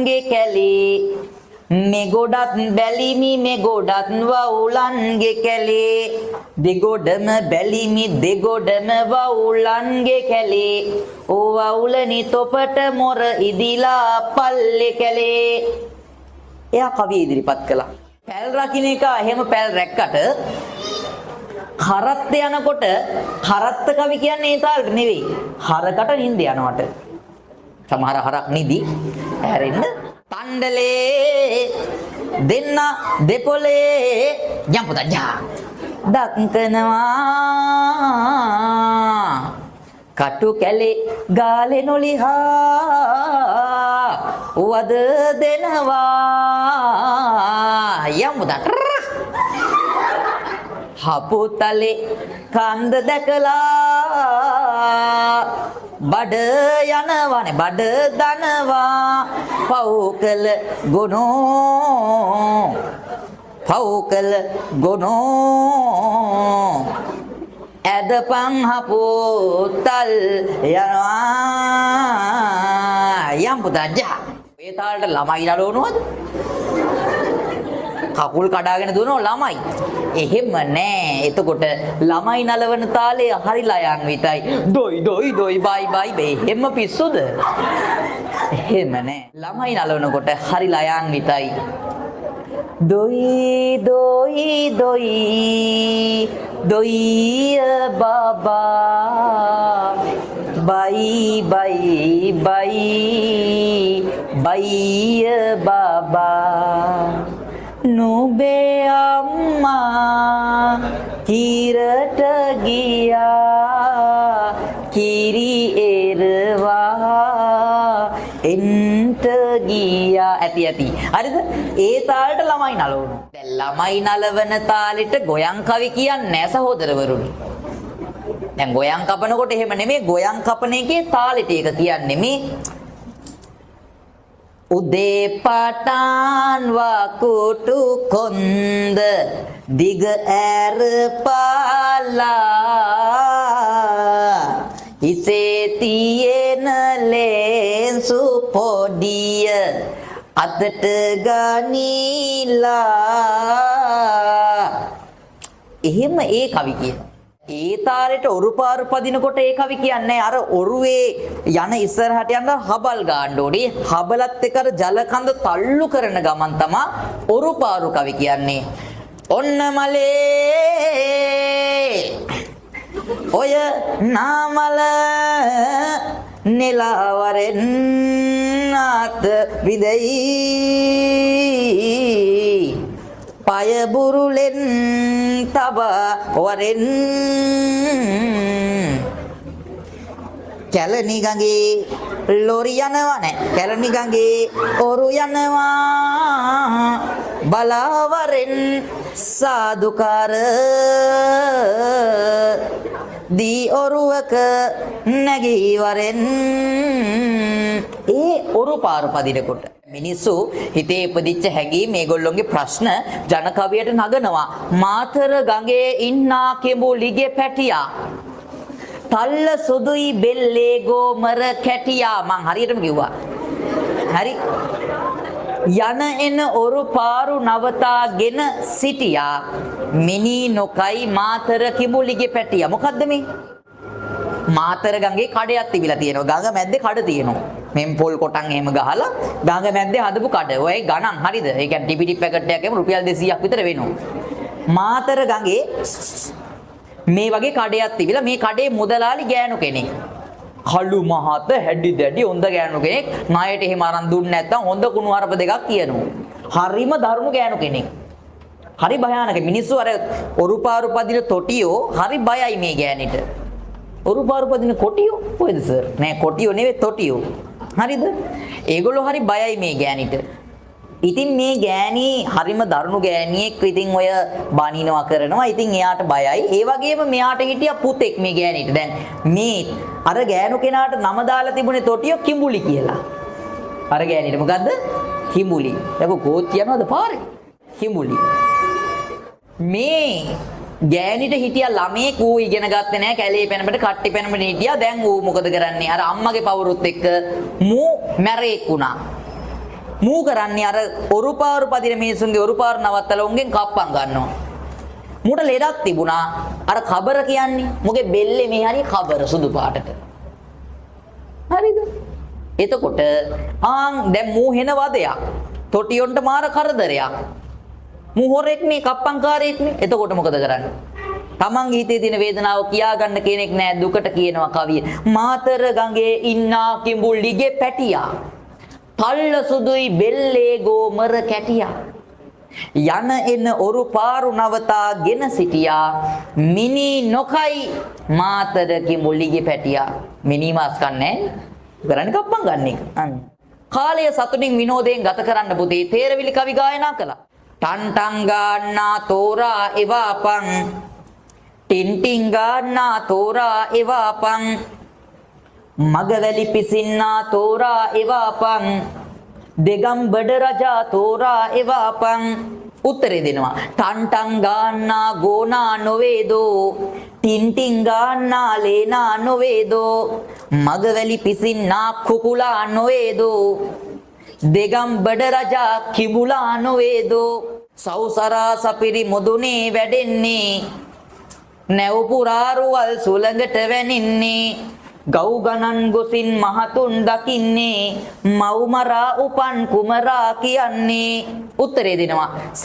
වවුලන්ගේ කැලේ මෙගොඩත් බැලිමි මෙගොඩත් වවුලන්ගේ කැලේ දෙගොඩම බැලිමි දෙගොඩම වවුලන්ගේ කැලේ ඕ වවුලනි තොපට මොර ඉදිලා පල්ලේ කැලේ. එයා කවිය ඉදිරිපත් කළා. පැල් රකින්න එක එහෙම පැල් රැක්කට කරත්ත යනකොට කරත්ත කවි කියන්නේ ඒ තාලට නෙවෙයි. හරකට නිින්ද යනවට. සමහර හරක් නිදි ඇරෙන්න තණ්ඩලේ දෙන්න දෙපොලේ යම්පුදා දක්කනවා කටු කැලේ ගාලේ නොලිහා වද දෙනවා යම්පුදා හපුතලේ කන්ද දැකලා බඩ යනවානේ බඩ දනවා පවුකල ගොනෝ ඇදපන් හපුතල් යනවා යම් පුතා ජා ඒ තාලට ළමයි නලවනවද කකුල් කඩාගෙන දුවනවා ළමයි. එහෙම නෑ. එතකොට ළමයි නලවන තාලේ හරිලා යන් විතයි. දොයි බයි බයි එහෙම පිස්සුද? එහෙම නෑ. ළමයි නලවනකොට හරිලා යන් විතයි. දොයි බබා බයි බබා නුඹේ අම්මා කිරට ගියා කිරි එරවා එන්ට ගියා ඇති හරිද ඒ තාලෙට ළමයි නලවනවා. දැන් ළමයි නලවන තාලෙට ගොයන් කවි කියන්නේ නැහැ සහෝදරවරුනි. දැන් ගොයන් කපනකොට එහෙම නෙමෙයි ගොයන් කපන එකේ තාලෙට ඒක කියන්නේ මේ උදේ පටන් වකුටු කොන්ද දිග ඇර පාලා හිසේ තියෙන ලේන්සු පොඩිය අතට ගනිලා එහෙම ඒ කවි කියනවා. ඒ තාලෙට ඔරුපාරු පදිනකොට ඒ කවි කියන්නේ අර ඔරුවේ යන ඉස්සරහට යන හබල් ගන්න ඕනේ. හබලත් එක්ක අර ජල කඳ තල්ලු කරන ගමන් තමයි ඔරුපාරු කවි කියන්නේ. ඔන්න මලේ ඔය නාමල නෙලවරෙන් අත විදෙයි පය බුරුලෙන් තබ වරෙන් කැලණි ගඟේ ලොරි යනවා නෑ කැලණි ගඟේ ඔරු යනවා බලාවරෙන් සාදුකාර දී ඔරුවක නැගී වරෙන් ඒ ඔරු පාරු පදිනකොට මිනිස්සු හිතේ ඉපදිච්ච හැඟීම් මේගොල්ලොන්ගේ ප්‍රශ්න ජන කවියට නගනවා. මාතර ගඟේ ඉන්නා කෙඹුලිගේ පැටියා තල්ල සුදුයි බෙල්ලේ ගෝමර කැටියා මං හරියටම කිව්වා. හරි යන එන ඔරු පාරු නවතාගෙන සිටියා මිනි නොකයි මාතර කෙඹුලිගේ පැටියා. මොකද්ද මේ? මාතර ගඟේ කඩයක් තිබිලා තියෙනවා. ගඟ මැද්දේ කඩ තියෙනවා. මෙම් පොල් කොටන් එහෙම ගහලා ගඟ මැද්දේ හදපු කඩ. ඔය ගණන් හරිද? ඒ කියන්නේ ටිපිටි පැකට් එකක් එම රුපියල් 200ක් විතර වෙනවා. මාතර ගඟේ මේ වගේ කඩයක් තිබිලා මේ කඩේ මුදලාලි ගෑනු කෙනෙක්. කළු මහත හැඩි දැඩි හොඳ ගෑනු කෙනෙක්. ණයට එහෙම අරන් දුන්නේ නැත්නම් හොඳ කුණු හරප දෙකක් කියනවා. හරිම දරුණු ගෑනු කෙනෙක්. හරි භයානක. මිනිස්සු අර ඔරුපාරු පදින තොටියෝ හරි බයයි මේ ගෑනිට. ඔරුපාරු පදින කොටියෝ කොයිද සර්? නෑ කොටියෝ නෙවෙයි තොටියෝ. හරිද? ඒගොල්ලෝ හරි බයයි මේ ගෑනිට. ඉතින් මේ ගෑණි හරිම දරුණු ගෑණියෙක් ඉතින් ඔය බනිනවා කරනවා. ඉතින් එයාට බයයි. ඒ වගේම මෙයාට හිටියා පුතෙක් මේ ගෑණිට. දැන් මේ අර ගෑනු කෙනාට නම දාලා තිබුණේ තොටියෝ කිඹුලි කියලා. අර ගෑණිට මොකද්ද? කිඹුලි. දැන් කෝච්චි යනවද පාරේ? කිඹුලි. මේ ගෑනිට හිටියා ළමෙක් ඌ ඉගෙන ගත්තේ නැහැ කැලේ පැනපට කට්ටි පැනපට හිටියා. දැන් ඌ මොකද කරන්නේ? අර අම්මගේ පවුරුත් එක්ක මූ මැරෙක් වුණා. මූ කරන්නේ අර ඔරුපාරු පදින මිනිසුන්ගේ ඔරුපාරු නවත්තලා උන්ගෙන් කප්පම් ගන්නවා. මුට ලෙඩක් තිබුණා. අර කබර කියන්නේ මොගේ බෙල්ලේ මේ හරිය කබර සුදු පාටට. හරිද? එතකොට දැන් මූ හෙන වදයක්. තොටියොන්ට මාර කරදරයක්. මූ හොරෙක් නේ කප්පම්කාරයෙක් නේ. එතකොට මොකද කරන්නේ? තමන්ගේ හිතේ තියෙන වේදනාව කියා ගන්න කෙනෙක් නැහැ දුකට කියනවා කවිය. මාතර ගඟේ ඉන්නා කිඹුල්ලිගේ පැටියා. තල්ල සුදුයි බෙල්ලේ ගෝමර කැටියා. යන එන ඔරු පාරු නවතා ගෙන සිටියා. මිනි නොකයි මාතර කිඹුල්ලිගේ පැටියා. මිනි මාස් කන්නේ කරන්නේ කප්පම් ගන්න එක. කාලය සතුටින් විනෝදයෙන් ගත කරන්න පුතේ තේරවිලි කවි ගායනා කළා. ටන් ටන් ගන්නා තෝරා එවාපන් ටින් ටින් ගන්නා තෝරා එවාපන් මගවැලි පිසින්නා තෝරා එවාපන් දෙගම්බඩ රජා තෝරා එවාපන් උත්තරේ දෙනවා ටන් ටන් ගන්නා ගෝනා නොවේදෝ ටින් ටින් ගන්නා ලේනා නොවේදෝ මගවැලි පිසින්නා කුකුලා නොවේදෝ දෙගම්බඩ රජා කිඹුලා නොවේදෝ සවුසරා සපිරි මුදුනේ වැඩෙන්නේ නැව් පුරාරුවල් සුළඟට වැනින්නේ ගව් ගණන් ගොසින් මහතුන් දකින්නේ මව් මරා උපන් කුමරා කියන්නේ උත්තරේ දෙනවා